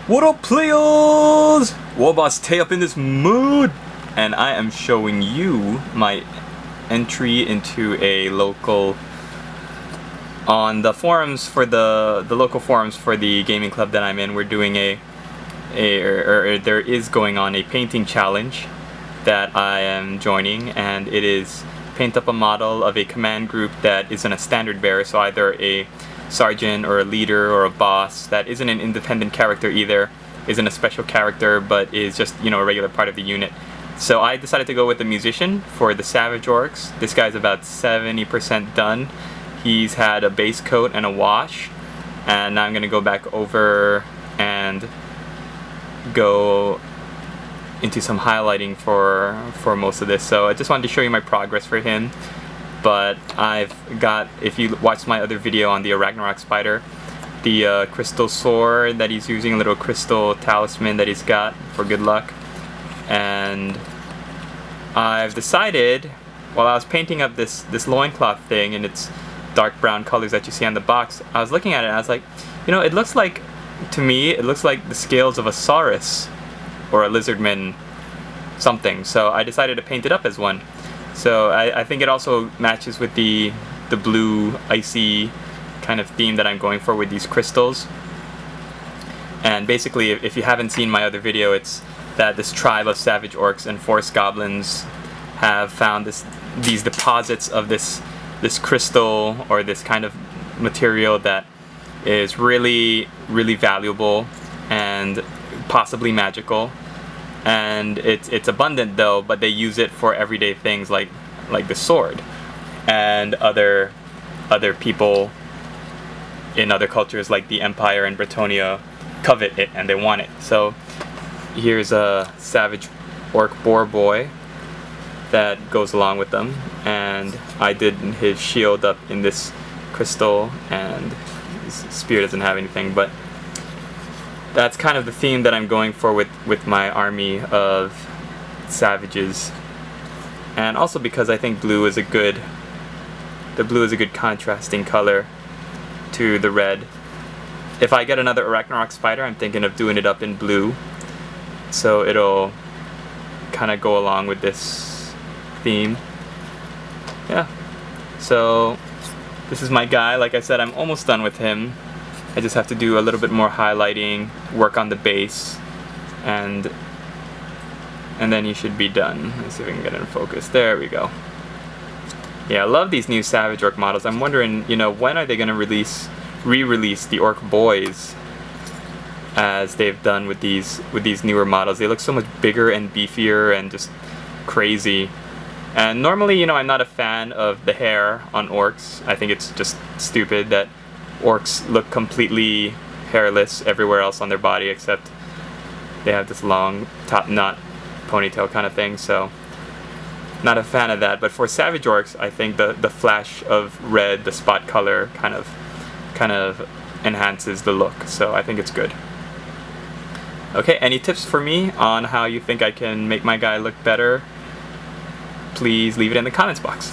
What up, players? Warboss Tay up in this mood, and I am showing you my entry into a local on the forums for the local forums for the gaming club that I'm in. We're doing there is going on a painting challenge that I am joining, and it is paint up a model of a command group that isn't a standard bearer, so either a sergeant or a leader or a boss that isn't an independent character either, isn't a special character, but is just, you know, a regular part of the unit. So I decided to go with the musician for the Savage Orcs. This guy's about 70% done. He's had a base coat and a wash, and now I'm gonna go back over and go into some highlighting for most of this. So I just wanted to show you my progress for him. But I've got, if you watched my other video on the Ragnarok spider, the crystal sword that he's using, a little crystal talisman that he's got for good luck. And I've decided, while I was painting up this loincloth thing in its dark brown colors that you see on the box, I was looking at it and I was like, you know, it looks like, to me, it looks like the scales of a saurus or a lizardman something. So I decided to paint it up as one. So I think it also matches with the blue icy kind of theme that I'm going for with these crystals. And basically, if you haven't seen my other video, it's that this tribe of Savage Orcs and Forest Goblins have found these deposits of this crystal or this kind of material that is really, really valuable and possibly magical. And it's abundant though, but they use it for everyday things like the sword, and other people in other cultures like the Empire and Bretonia covet it and they want it. So here's a Savage Orc boar boy that goes along with them, and I did his shield up in this crystal, and his spear doesn't have anything, but that's kind of the theme that I'm going for with my army of savages. And also because I think blue is a good contrasting color to the red. If I get another Ragnarok spider, I'm thinking of doing it up in blue, so it'll kind of go along with this theme. Yeah, so this is my guy. Like I said, I'm almost done with him. I just have to do a little bit more highlighting, work on the base, and then he should be done. Let's see if we can get it in focus. There we go. Yeah, I love these new Savage Orc models. I'm wondering, you know, when are they going to re-release the Orc Boys as they've done with these newer models. They look so much bigger and beefier and just crazy. And normally, you know, I'm not a fan of the hair on orcs. I think it's just stupid that orcs look completely hairless everywhere else on their body, except they have this long top knot ponytail kind of thing, so not a fan of that. But for Savage Orcs, I think the flash of red, the spot color kind of enhances the look, so I think it's good. Okay, any tips for me on how you think I can make my guy look better? Please leave it in the comments box.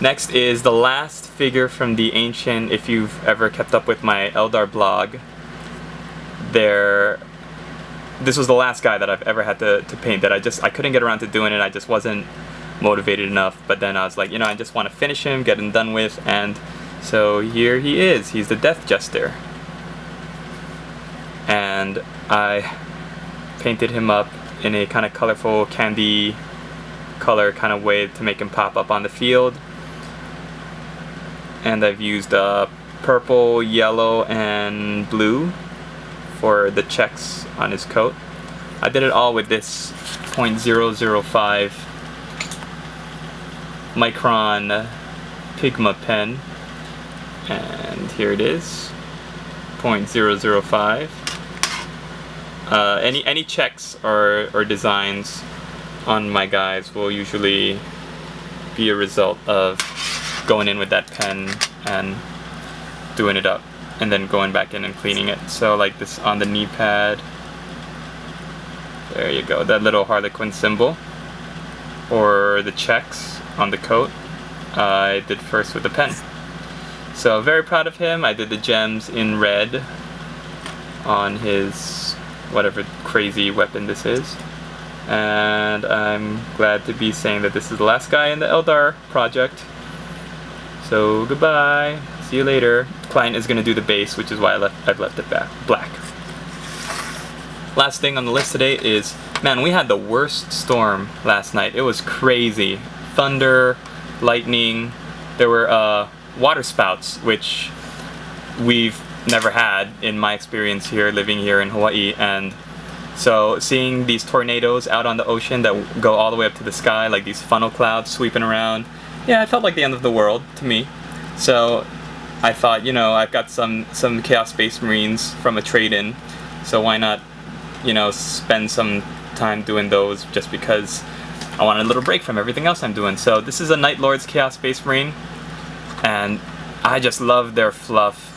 Next is the last figure from the Ancient. If you've ever kept up with my Eldar blog, this was the last guy that I've ever had to paint that I couldn't get around to doing it. I just wasn't motivated enough, but then I was like, you know, I just want to finish him, get him done with, and so here he is. He's the Death Jester. And I painted him up in a kind of colorful candy color kind of way to make him pop up on the field. And I've used purple, yellow, and blue for the checks on his coat. I did it all with this 0.005 micron Pigma pen, and here it is, 0.005. Any checks or designs on my guys will usually be a result of going in with that pen and doing it up, and then going back in and cleaning it. So like this on the knee pad, there you go, that little Harlequin symbol, or the checks on the coat, I did first with the pen. So very proud of him. I did the gems in red on his whatever crazy weapon this is. And I'm glad to be saying that this is the last guy in the Eldar project. So goodbye. See you later. Client is going to do the base, which is why I've left it black. Last thing on the list today is, man, we had the worst storm last night. It was crazy. Thunder, lightning. There were water spouts, which we've never had in my experience here, living here in Hawaii. And so seeing these tornadoes out on the ocean that go all the way up to the sky, like these funnel clouds sweeping around, yeah, it felt like the end of the world to me. So I thought, you know, I've got some Chaos Space Marines from a trade-in, so why not, you know, spend some time doing those just because I want a little break from everything else I'm doing. So this is a Night Lord's Chaos Space Marine, and I just love their fluff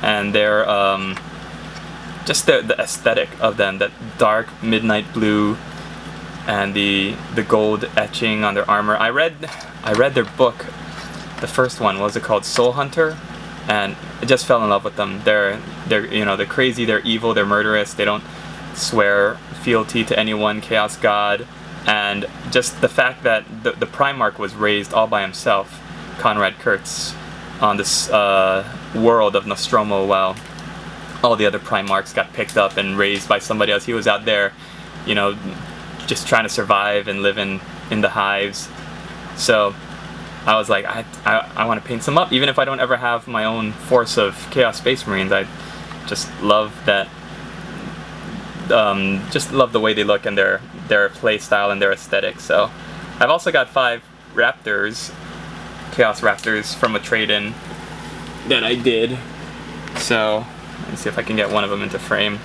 and their just the aesthetic of them, that dark midnight blue and the gold etching on their armor. I read their book, the first one, what was it called, Soul Hunter, and I just fell in love with them. They're you know, they're crazy, they're evil, they're murderous, they don't swear fealty to any one chaos god, and just the fact that the Primarch was raised all by himself, Conrad Kurtz, on this world of Nostromo, while all the other Primarchs got picked up and raised by somebody else. He was out there, you know, just trying to survive and live in the hives. So I was like, I want to paint some up, even if I don't ever have my own force of Chaos Space Marines. I just love that, just love the way they look and their play style and their aesthetic. So I've also got 5 raptors, Chaos Raptors, from a trade-in that I did. So let me see if I can get one of them into frame.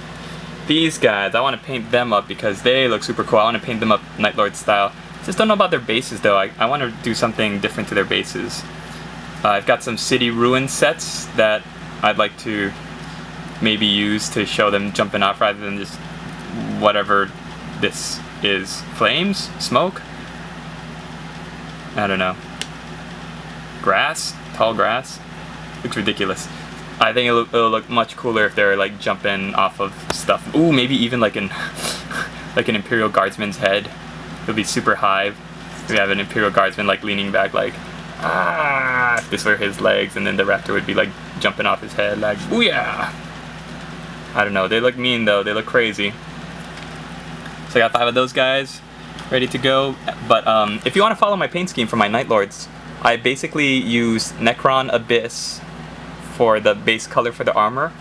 These guys, I want to paint them up because they look super cool. I want to paint them up Night Lord style. Just don't know about their bases though. I want to do something different to their bases. I've got some city ruin sets that I'd like to maybe use to show them jumping off rather than just whatever this is. Flames? Smoke? I don't know. Grass? Tall grass? Looks ridiculous. I think it'll look much cooler if they're like jumping off of stuff. Ooh, maybe even like an like an Imperial Guardsman's head. It'll be super high. We have an Imperial Guardsman like leaning back like, ah, if this were his legs, and then the raptor would be like jumping off his head like, ooh yeah. I don't know, they look mean though, they look crazy. So I got 5 of those guys ready to go. But if you want to follow my paint scheme for my Night Lords, I basically use Necron Abyss for the base color for the armor,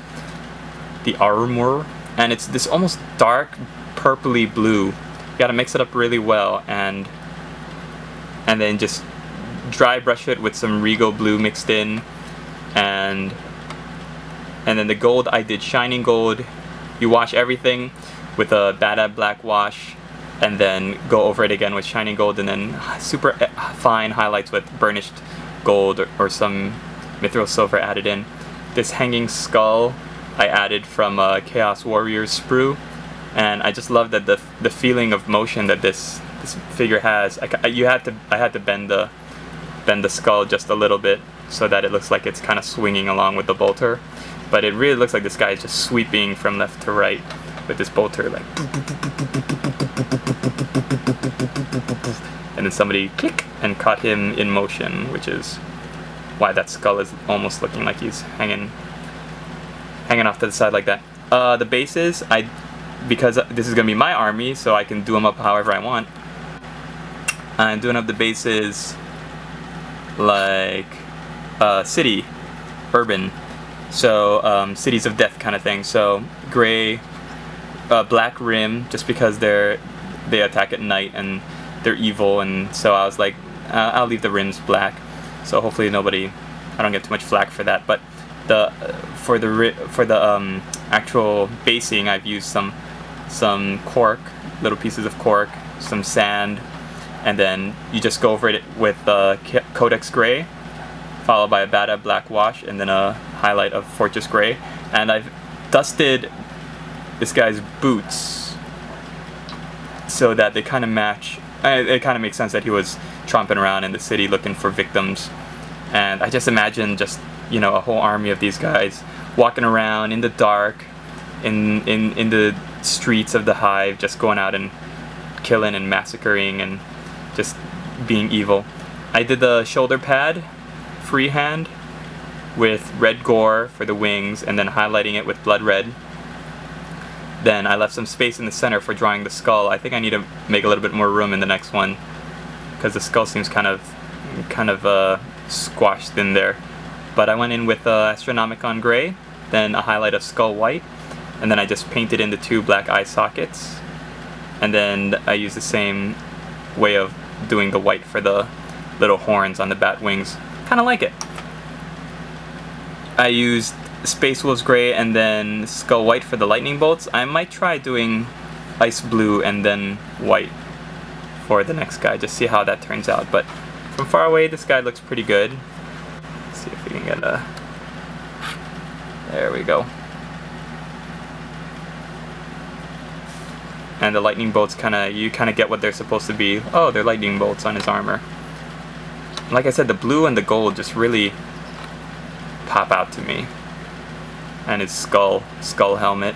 and it's this almost dark purpley blue. You gotta mix it up really well, and then just dry brush it with some Regal blue mixed in, and then the gold, I did shining gold. You wash everything with a Bad black wash, and then go over it again with shining gold, and then super fine highlights with burnished gold or some mithril silver added in. This hanging skull I added from Chaos Warriors sprue, and I just love that the feeling of motion that this figure has. I had to bend the skull just a little bit so that it looks like it's kind of swinging along with the bolter, but it really looks like this guy is just sweeping from left to right with this bolter, like, and then somebody click and caught him in motion, which is why that skull is almost looking like he's hanging off to the side like that. The bases, because this is gonna be my army, so I can do them up however I want. I'm doing up the bases like city, urban, so cities of death kind of thing. So gray, black rim, just because they attack at night and they're evil, and so I was like, I'll leave the rims black. So hopefully I don't get too much flack for that. But for the actual basing, I've used some cork, little pieces of cork, some sand, and then you just go over it with Codex Gray, followed by a Bada black wash, and then a highlight of Fortress Gray. And I've dusted this guy's boots so that they kind of match. It kind of makes sense that he was tromping around in the city looking for victims, and I just imagine just, you know, a whole army of these guys walking around in the dark, in the streets of the hive, just going out and killing and massacring and just being evil. I did the shoulder pad freehand with red gore for the wings and then highlighting it with blood red. Then I left some space in the center for drawing the skull. I think I need to make a little bit more room in the next one because the skull seems kind of squashed in there. But I went in with Astronomicon gray, then a highlight of skull white, and then I just painted in the 2 black eye sockets. And then I used the same way of doing the white for the little horns on the bat wings. Kind of like it. I used Space Wolves gray and then skull white for the lightning bolts. I might try doing ice blue and then white for the next guy, just see how that turns out. But from far away, this guy looks pretty good. Let's see if we can get a... There we go. And the lightning bolts you kind of get what they're supposed to be. Oh, they're lightning bolts on his armor. Like I said, the blue and the gold just really pop out to me. And his skull helmet.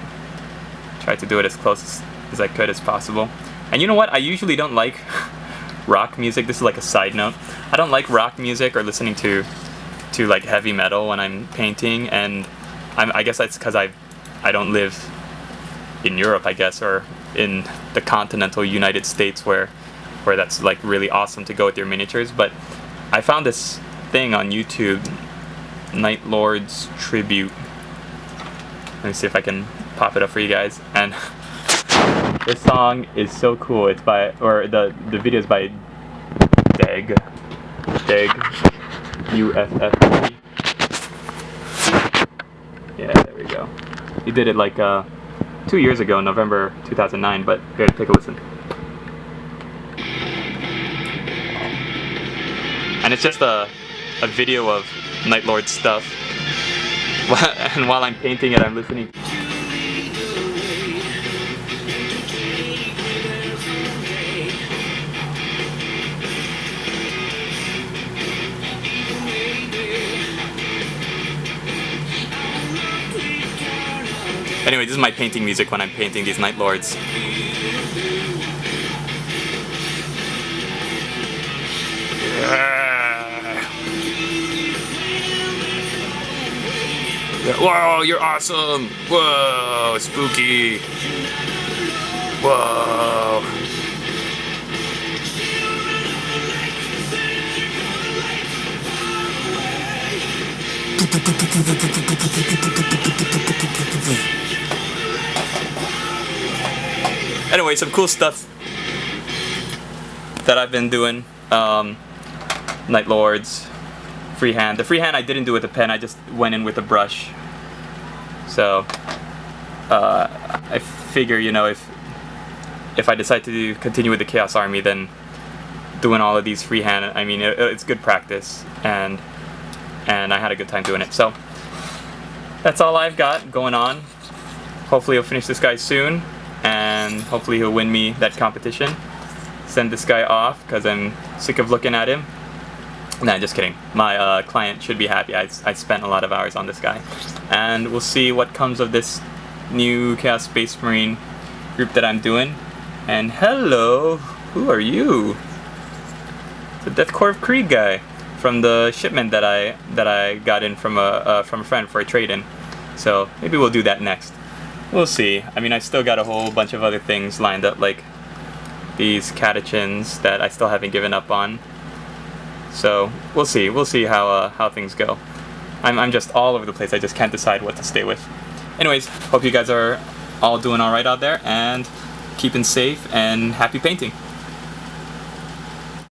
Tried to do it as close as I could as possible. And you know what? I usually don't like rock music. This is like a side note. I don't like rock music or listening to like heavy metal when I'm painting, and I guess that's because I don't live in Europe, I guess, or in the continental United States where that's like really awesome to go with your miniatures. But I found this thing on YouTube, Night Lord's Tribute. Let me see if I can pop it up for you guys. And this song is so cool. It's by, or the video is by Deg UFF. Yeah, there we go. He did it like 2 years ago, November 2009. But here, take a listen. And it's just a video of Night Lord stuff. And while I'm painting it, I'm listening. Anyway, this is my painting music when I'm painting these Night Lords. Whoa, you're awesome! Whoa, spooky! Whoa! Anyway, some cool stuff that I've been doing. Night Lords. Freehand. The freehand I didn't do with a pen, I just went in with a brush. So I figure, you know, if I decide to continue with the Chaos Army, then doing all of these freehand, I mean, it's good practice, and I had a good time doing it. So that's all I've got going on. Hopefully he'll finish this guy soon, and hopefully he'll win me that competition. Send this guy off, because I'm sick of looking at him. Nah, just kidding. My client should be happy. I spent a lot of hours on this guy. And we'll see what comes of this new Chaos Space Marine group that I'm doing. And hello, who are you? The Death Corps Krieg guy from the shipment that I got in from a friend for a trade-in. So maybe we'll do that next. We'll see. I mean, I still got a whole bunch of other things lined up, like these catechins that I still haven't given up on. So we'll see. We'll see how things go. I'm just all over the place. I just can't decide what to stay with. Anyways, hope you guys are all doing all right out there and keeping safe and happy painting.